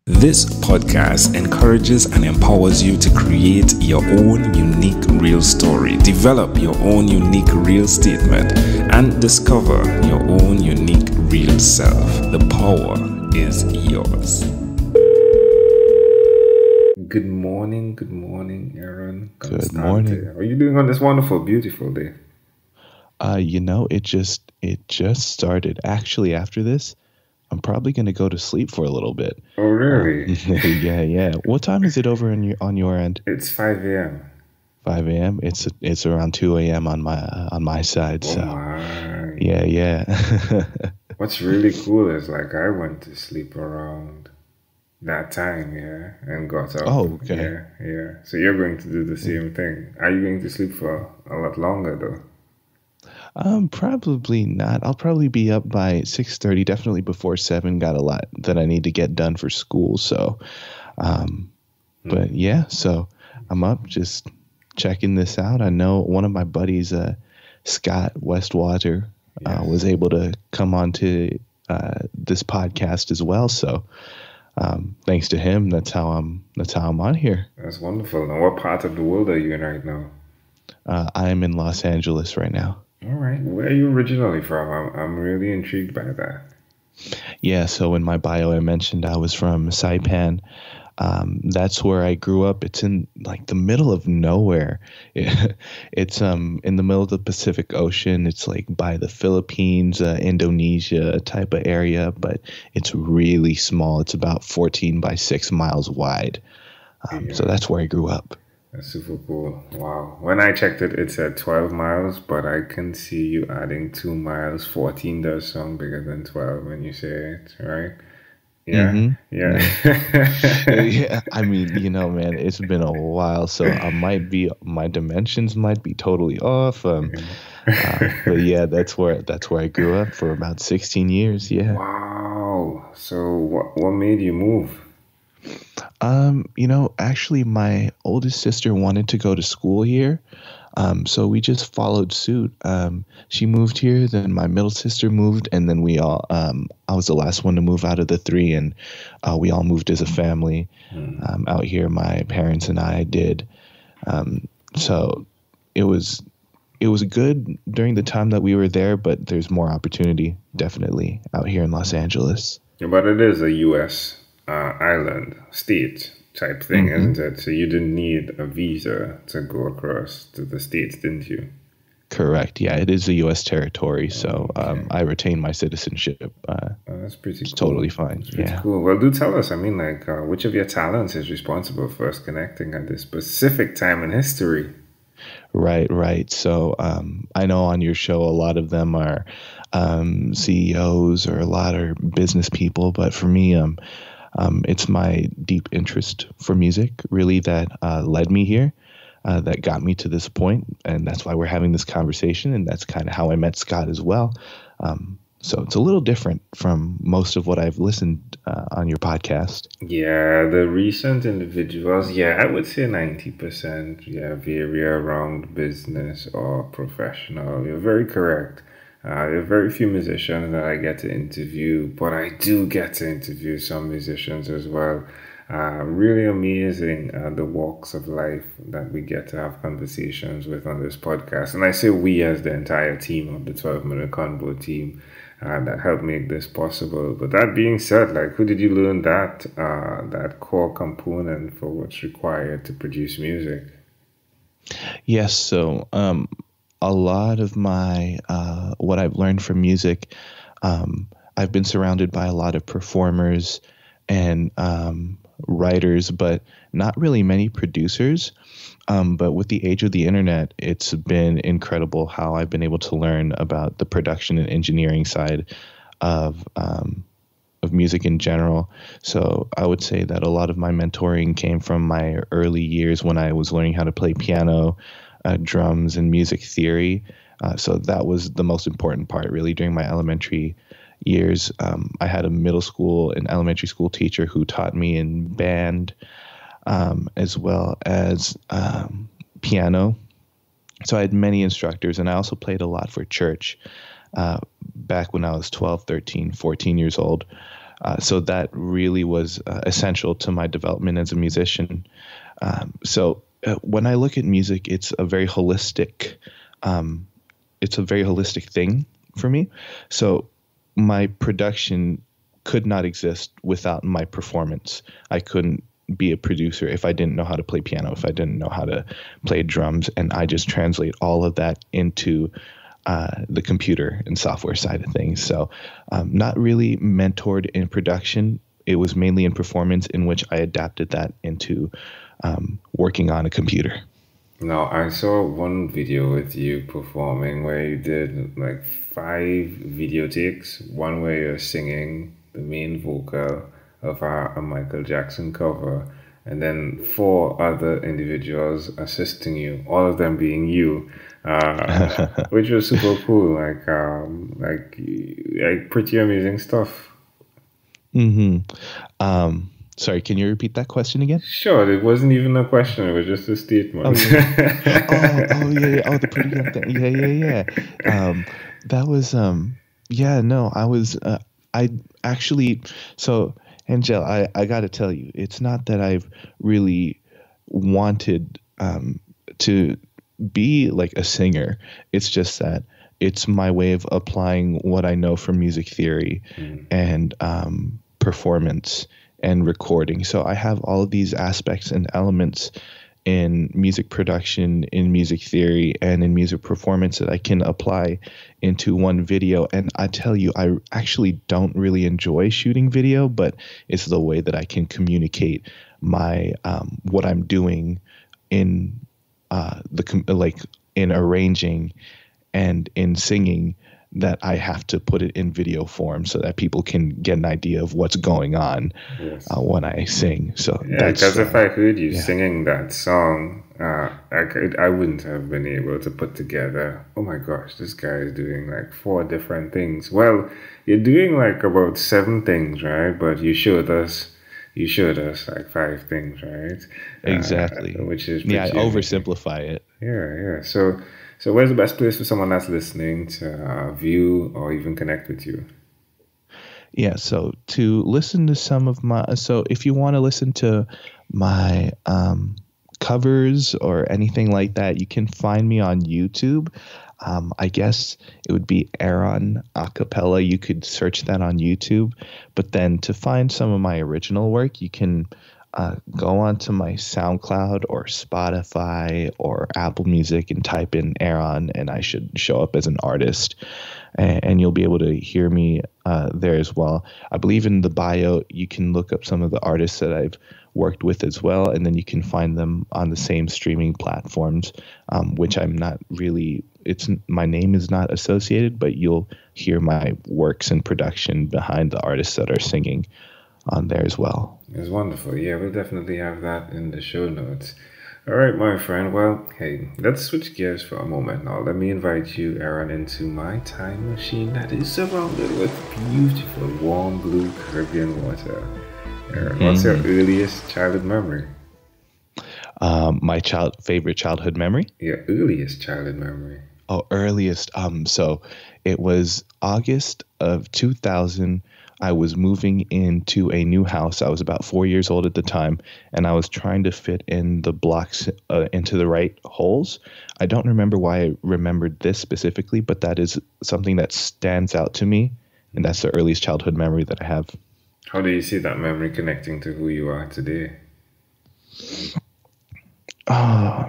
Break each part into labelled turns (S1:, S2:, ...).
S1: This podcast encourages and empowers you to create your own unique real story, develop your own unique real statement, and discover your own unique real self. The power is yours. Good morning, Eron Constante.
S2: Good morning.
S1: How are you doing on this wonderful, beautiful day?
S2: It just started. Actually, after this, I'm probably going to go to sleep for a little bit.
S1: Oh, really?
S2: Yeah. What time is it over on your end?
S1: It's 5 a.m.
S2: 5 a.m. It's around 2 a.m. on my side.
S1: Oh,
S2: So
S1: my.
S2: yeah.
S1: What's really cool is I went to sleep around that time, yeah, and got up.
S2: Oh, okay.
S1: Yeah. So you're going to do the same thing. Are you going to sleep for a lot longer, though?
S2: Probably not. I'll probably be up by 6:30. Definitely before 7. Got a lot that I need to get done for school. So, but yeah. So I'm up just checking this out. I know one of my buddies, Scott Westwater, was able to come on to this podcast as well. So thanks to him, that's how I'm on here.
S1: That's wonderful. Now, what part of the world are you in right now?
S2: I'm in Los Angeles right now.
S1: All right. Where are you originally from? I'm really intrigued by that.
S2: Yeah, so in my bio I mentioned I was from Saipan. That's where I grew up. It's in the middle of nowhere. It's in the middle of the Pacific Ocean. It's by the Philippines, Indonesia type of area, but it's really small. It's about 14 by 6 miles wide. So that's where I grew up.
S1: That's super cool. Wow. When I checked it, it said 12 miles, but I can see you adding 2 miles. 14 does sound bigger than 12 when you say it, right? Yeah.
S2: Mm-hmm.
S1: Yeah.
S2: Yeah. I mean, man, it's been a while, so my dimensions might be totally off. But yeah, that's where I grew up for about 16 years. Yeah.
S1: Wow. So what made you move?
S2: Actually, my oldest sister wanted to go to school here. So we just followed suit. She moved here, then my middle sister moved, and then I was the last one to move out of the 3, and we all moved as a family out here. My parents and I did. So it was good during the time that we were there, but there's more opportunity definitely out here in Los Angeles.
S1: Yeah, but it is a U.S. Island, state type thing, isn't it? So you didn't need a visa to go across to the States, didn't you?
S2: Correct. Yeah, it is a U.S. territory, so I retain my citizenship.
S1: That's pretty cool.
S2: Totally fine.
S1: That's pretty cool. Well, do tell us, which of your talents is responsible for us connecting at this specific time in history?
S2: Right. So I know on your show, a lot of them are CEOs or a lot are business people, but for me, it's my deep interest for music, really, that led me here, that got me to this point, and that's why we're having this conversation, and that's kind of how I met Scott as well. So it's a little different from most of what I've listened on your podcast.
S1: Yeah, the recent individuals, I would say 90%, vary around business or professional. You're very correct. There are very few musicians that I get to interview, but I do get to interview some musicians as well. Really amazing the walks of life that we get to have conversations with on this podcast. And I say we as the entire team of the 12-Minute Convo team that helped make this possible. But that being said, who did you learn that core component for what's required to produce music?
S2: Yes, so a lot of my what I've learned from music, I've been surrounded by a lot of performers and writers, but not really many producers. But with the age of the internet, it's been incredible how I've been able to learn about the production and engineering side of music in general. So I would say that a lot of my mentoring came from my early years when I was learning how to play piano, drums, and music theory. So that was the most important part, really, during my elementary years. I had a middle school and elementary school teacher who taught me in band, as well as piano. So I had many instructors, and I also played a lot for church back when I was 12, 13, 14 years old. So that really was essential to my development as a musician. So when I look at music, it's a very holistic thing for me. So my production could not exist without my performance. I couldn't be a producer if I didn't know how to play piano, if I didn't know how to play drums, and I just translate all of that into the computer and software side of things. So not really mentored in production. It was mainly in performance, in which I adapted that into working on a computer.
S1: Now, I saw one video with you performing where you did like five video takes. One where you're singing the main vocal of a Michael Jackson cover, and then four other individuals assisting you, all of them being you, which was super cool. Like pretty amazing stuff.
S2: hmm Sorry, can you repeat that question again?
S1: Sure, it wasn't even a question; it was just a
S2: Oh
S1: statement.
S2: yeah. Oh yeah, yeah. Oh, the pretty young thing. Yeah, yeah, yeah. That was yeah, no, I actually so Angel, I gotta tell you, it's not that I've really wanted to be like a singer. It's just that it's my way of applying what I know from music theory
S1: Mm.
S2: and performance and recording. So I have all of these aspects and elements in music production, in music theory, and in music performance that I can apply into one video. And I tell you, I actually don't really enjoy shooting video, but it's the way that I can communicate my what I'm doing in like in arranging and in singing, that I have to put it in video form so that people can get an idea of what's going on
S1: Yes.
S2: when I sing. So
S1: Yeah,
S2: that's
S1: because if I heard you
S2: yeah.
S1: singing that song, I wouldn't have been able to put together, oh my gosh, this guy is doing like four different things. Well, you're doing like about seven things, right? But you showed us like five things, right?
S2: Exactly.
S1: Which is
S2: Yeah, I
S1: pretty amazing.
S2: oversimplify it.
S1: Yeah, yeah. So where's the best place for someone that's listening to view or even connect with you?
S2: Yeah, so to listen to some of my, so if you want to listen to my covers or anything like that, you can find me on YouTube. I guess it would be Eron Acapella. You could search that on YouTube. But then to find some of my original work, you can go onto my SoundCloud or Spotify or Apple Music and type in Eron, and I should show up as an artist, and you'll be able to hear me there as well. I believe in the bio, you can look up some of the artists that I've worked with as well, and then you can find them on the same streaming platforms, which I'm not really. It's my name is not associated, but you'll hear my works and production behind the artists that are singing on there as well.
S1: It's wonderful. Yeah, we'll definitely have that in the show notes. All right, my friend. Well, hey, let's switch gears for a moment now. Let me invite you, Aaron, into my time machine that is surrounded with beautiful, warm blue Caribbean water. Aaron, what's your
S2: Mhm.
S1: earliest childhood memory?
S2: My favorite childhood memory.
S1: Your earliest childhood memory.
S2: Oh, earliest. So it was August of 2000. I was moving into a new house. I was about 4 years old at the time, and I was trying to fit in the blocks into the right holes. I don't remember why I remembered this specifically, but that is something that stands out to me, and that's the earliest childhood memory that I have.
S1: How do you see that memory connecting to who you are today?
S2: Uh,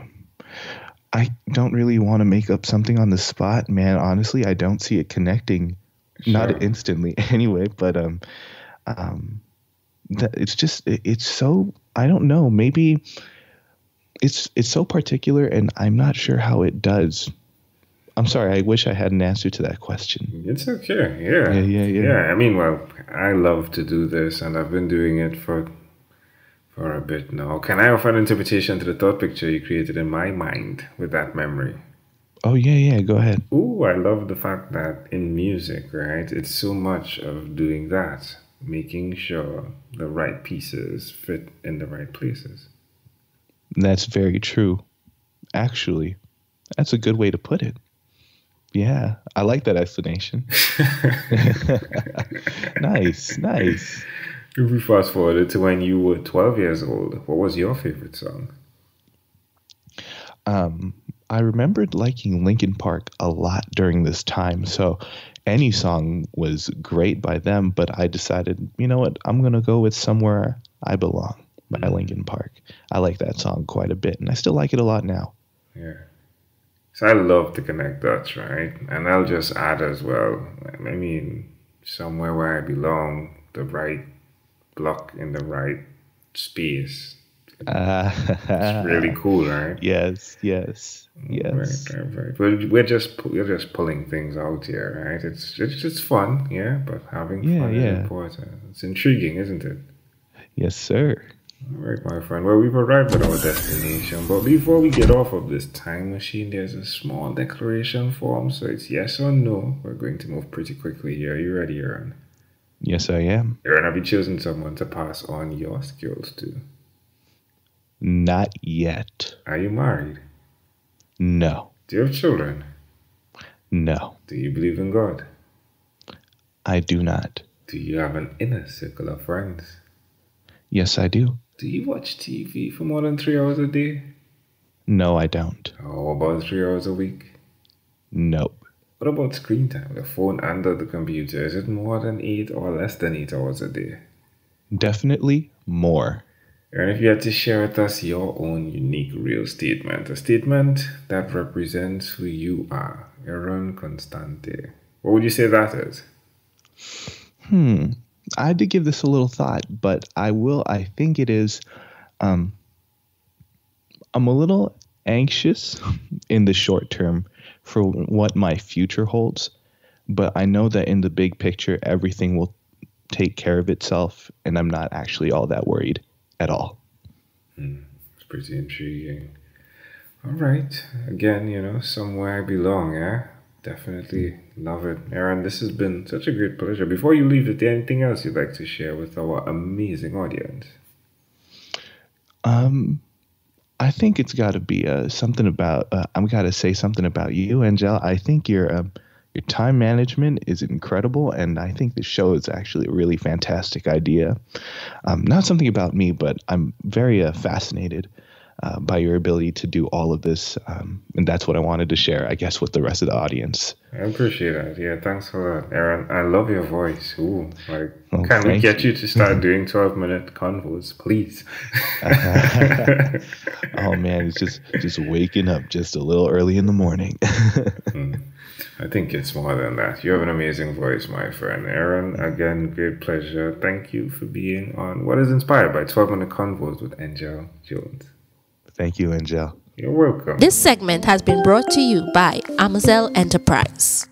S2: I don't really want to make up something on the spot, man. Honestly, I don't see it connecting, not
S1: Sure.
S2: instantly anyway, but um, it's just it's so I don't know. Maybe it's so particular, and I'm not sure how it does. I'm sorry. I wish I had an answer to that question.
S1: It's okay.
S2: Yeah,
S1: Yeah.
S2: yeah, yeah.
S1: Yeah. I mean, well, I love to do this, and I've been doing it for a bit now. Can I offer an interpretation to the thought picture you created in my mind with that memory?
S2: Oh, yeah, yeah. Go ahead.
S1: Ooh, I love the fact that in music, right, it's so much of doing that, making sure the right pieces fit in the right places.
S2: That's very true. Actually, that's a good way to put it. Yeah, I like that explanation. Nice, nice.
S1: If we fast forward to when you were 12 years old, what was your favorite song?
S2: I remembered liking Linkin Park a lot during this time, so any song was great by them, but I decided, you know what, I'm going to go with Somewhere I Belong by Linkin Park. I like that song quite a bit, and I still like it a lot now.
S1: Yeah. So I love to connect dots, right? And I'll just add as well. I mean, somewhere where I belong, the right block in the right space. It's really cool, right?
S2: Yes, yes, yes.
S1: Right. But we're just pulling things out here, right? It's just fun, yeah. But having fun is important. It's intriguing, isn't it?
S2: Yes, sir.
S1: All right, my friend. Well, we've arrived at our destination, but before we get off of this time machine, there's a small declaration form. So it's yes or no. We're going to move pretty quickly here. Are you ready, Eron?
S2: Yes, I am.
S1: Eron, have you chosen someone to pass on your skills to?
S2: Not yet.
S1: Are you married?
S2: No.
S1: Do you have children?
S2: No.
S1: Do you believe in God?
S2: I do not.
S1: Do you have an inner circle of friends?
S2: Yes, I do.
S1: Do you watch TV for more than 3 hours a day?
S2: No, I don't.
S1: How about 3 hours a week?
S2: Nope.
S1: What about screen time, the phone and the computer? Is it more than 8 or less than 8 hours a day?
S2: Definitely more.
S1: And if you had to share with us your own unique real statement, a statement that represents who you are, Eron Constante, what would you say that is?
S2: I had to give this a little thought, but I think it is, I'm a little anxious in the short term for what my future holds, but I know that in the big picture, everything will take care of itself, and I'm not actually all that worried at all.
S1: It's pretty intriguing. All right. Again, somewhere I belong, yeah? Definitely love it. Eron, this has been such a great pleasure. Before you leave, is there anything else you'd like to share with our amazing audience?
S2: I think it's got to be something about. I'm got to say something about you, Angel. I think your time management is incredible, and I think the show is actually a really fantastic idea. Not something about me, but I'm very fascinated by your ability to do all of this, and that's what I wanted to share, I guess, with the rest of the audience.
S1: I appreciate that. Yeah, thanks for that, Eron. I love your voice. Ooh, can we get you to start doing 12-minute convos, please?
S2: Oh man, it's just waking up just a little early in the morning.
S1: I think it's more than that. You have an amazing voice, my friend. Eron, again, great pleasure. Thank you for being on what is inspired by 12-minute convos with Angel Jones.
S2: Thank you, Angel.
S1: You're welcome.
S3: This segment has been brought to you by Amazon Enterprise.